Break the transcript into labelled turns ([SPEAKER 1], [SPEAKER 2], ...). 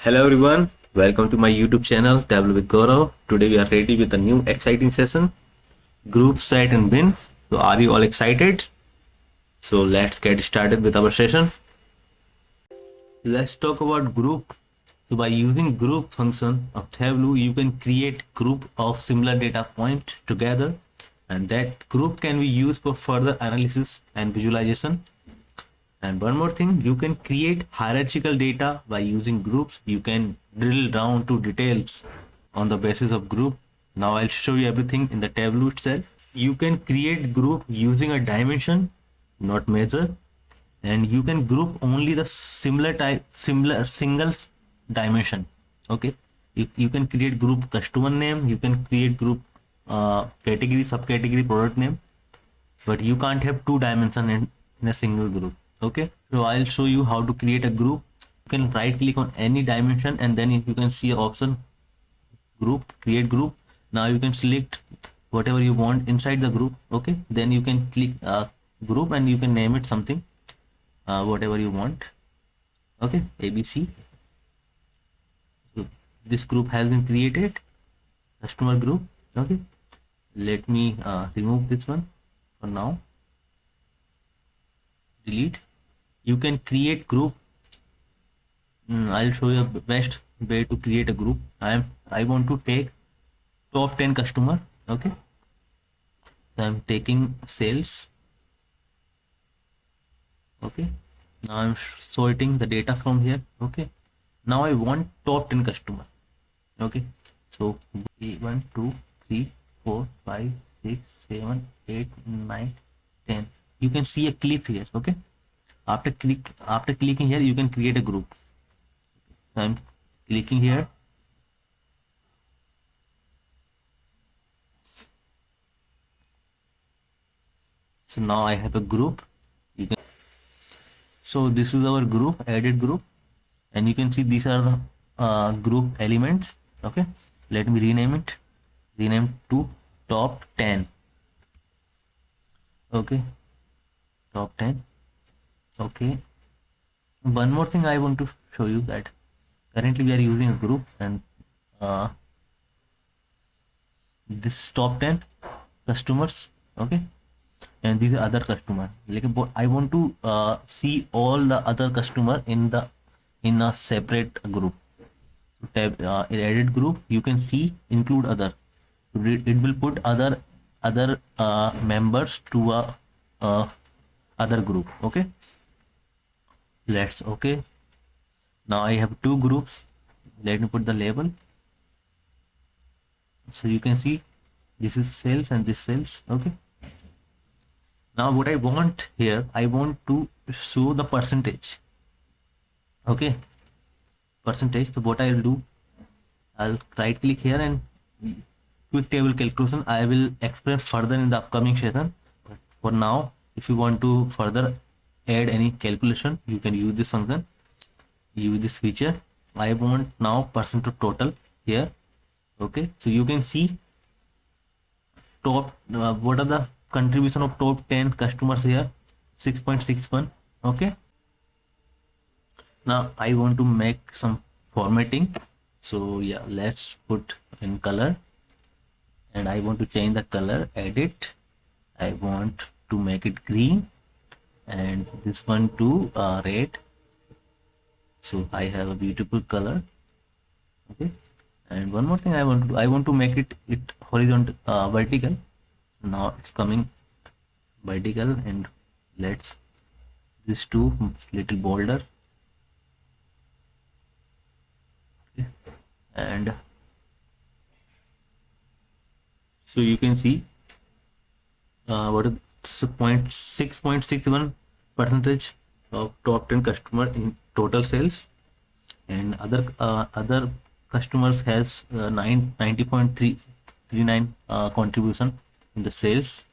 [SPEAKER 1] Hello everyone, welcome to my YouTube channel Tableau with Gaurav. Today we are ready with a new exciting session, group, set and bin. So are you all excited? So let's get started with our session. Let's talk about group. So by using group function of Tableau, you can create group of similar data point together, and that group can be used for further analysis and visualization. And one more thing, you can create hierarchical data by using groups. You can drill down to details on the basis of group. Now I'll show you everything in the Tableau itself. You can create group using a dimension, not measure, and you can group only the singles dimension. Okay, you can create group customer name, you can create group category, subcategory, product name, but you can't have two dimensions in a single group. Okay, so I'll show you how to create a group. You can right click on any dimension and then you can see an option group, create group. Now you can select whatever you want inside the group. Okay, then you can click group and you can name it something, whatever you want. Okay, ABC. So this group has been created, customer group. Okay, let me remove this one for now, delete. You can create group. I'll show you the best way to create a group. I want to take top 10 customer. Okay, so I'm taking sales. Okay, now I'm sorting the data from here. Okay, now I want top 10 customer. Okay, so 1 2 3 4 5 6 7 8 9 10. You can see a clip here. Okay, after clicking here, you can create a group. So I'm clicking here. So now I have a group. So this is our group, added group, and you can see these are the group elements. Okay, let me rename it. Rename to top 10. Okay, top 10. Okay, one more thing I want to show you, that currently we are using a group, and this top 10 customers. Okay, and these are other customer. Like I want to see all the other customer in a separate group. So tab in edit group, you can see include other. It will put other members to a other group. Okay, let's okay. Now I have two groups. Let me put the label. So you can see this is sales and this sales. Okay, now what I want here, I want to show the percentage. Okay, percentage. So what I'll do, I'll right click here and quick table calculation I will explain further in the upcoming session. But for now, if you want to further add any calculation, you can use this function, use this feature. I want now percent of total here. Okay, so you can see top what are the contribution of top 10 customers here, 6.61. okay, now I want to make some formatting. So yeah, let's put in color, and I want to change the color, edit. I want to make it green, and this one to red. So I have a beautiful color. Okay, and one more thing I want to do, I want to make it horizontal, vertical. So now it's coming vertical, and let's this two little bolder. Okay, and so you can see what is 6.61 percentage of top 10 customer in total sales, and other customers has 90.339 contribution in the sales.